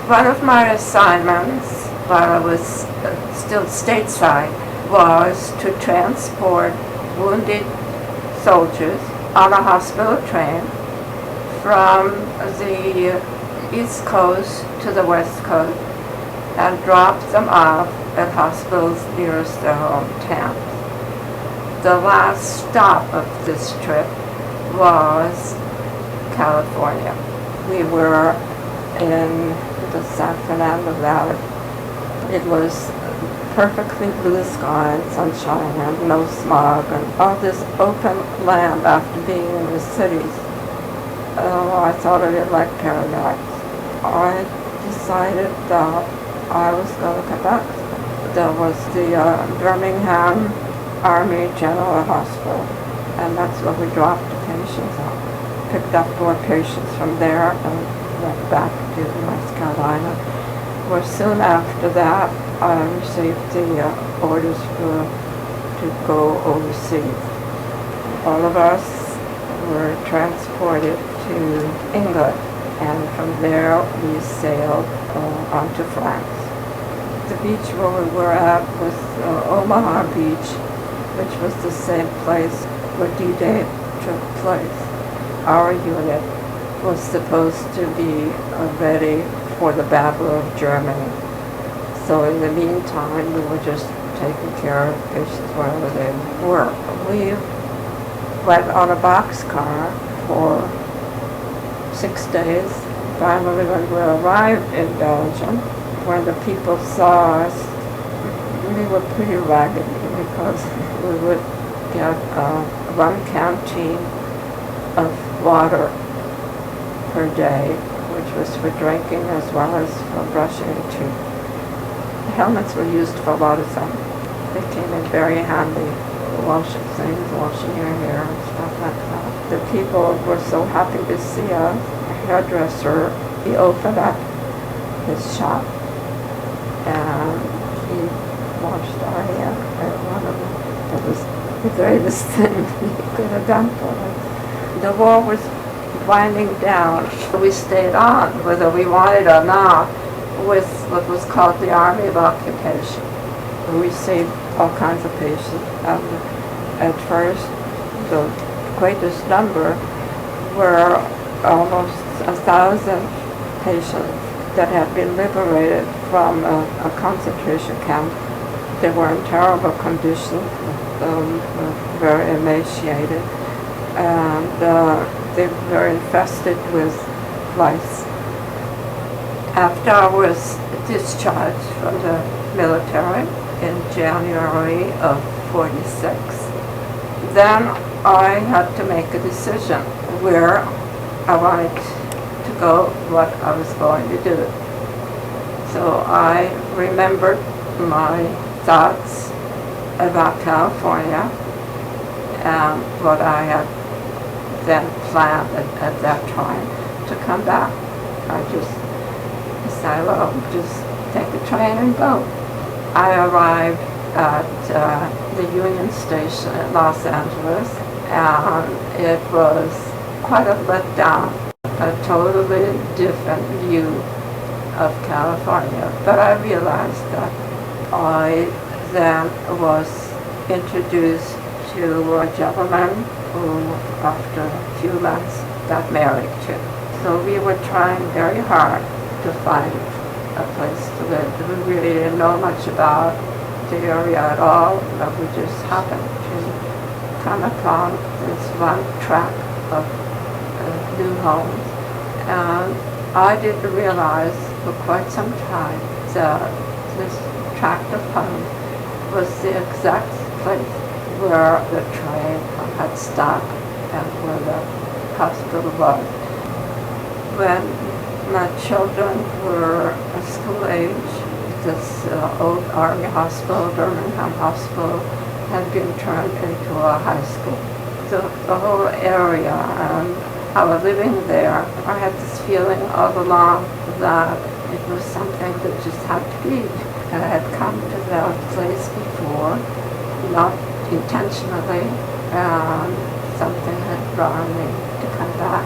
One of my assignments while I was still stateside was to transport wounded soldiers on a hospital train from the East Coast to the West Coast and drop them off at hospitals nearest their hometowns. The last stop of this trip was California. We were in the San Fernando Valley. It was perfectly blue sky and sunshine and no smog and all this open land after being in the cities. Oh, I thought of it like paradise. I decided that I was going to come back. There was the Birmingham Army General Hospital, and that's where we dropped the patients off. Picked up more patients from there and went back to North Carolina, where soon after that I received the orders to go overseas. All of us were transported to England, and from there we sailed on to France. The beach where we were at was Omaha Beach, which was the same place where D-Day took place. Our unit was supposed to be ready for the Battle of Germany. So in the meantime, we were just taking care of patients wherever they were. We went on a boxcar for 6 days. Finally, when we arrived in Belgium, when the people saw us, we were pretty ragged because we would get one canteen of water per day, which was for drinking as well as for brushing your teeth. The helmets were used for a lot of things. They came in very handy, washing things, washing your hair and stuff like that. The people were so happy to see us. A hairdresser, he opened up his shop and he washed our hair. It was the greatest thing he could have done for us. The war was winding down. We stayed on, whether we wanted or not, with what was called the Army of Occupation. We received all kinds of patients. At first, the greatest number were almost 1,000 patients that had been liberated from a concentration camp. They were in terrible condition, very emaciated, and they were infested with lice. After I was discharged from the military in January of '46, then I had to make a decision where I wanted to go, what I was going to do. So I remembered my thoughts about California and what I had then planned at that time to come back. I just decided, well, just take a train and go. I arrived at the Union Station in Los Angeles, and it was quite a letdown, a totally different view of California. But I realized that I then was introduced to a gentleman who, after a few months, got married to. So we were trying very hard to find a place to live. We really didn't know much about the area at all, but we just happened to come upon this one tract of new homes. And I didn't realize for quite some time that this tract of homes was the exact place where the train had stopped and where the hospital was. When my children were school age, this old Army hospital, Birmingham Hospital, had been turned into a high school. The whole area and our living there, I had this feeling all along that it was something that just had to be. And I had come to that place before, not intentionally, and something had drawn me to come back.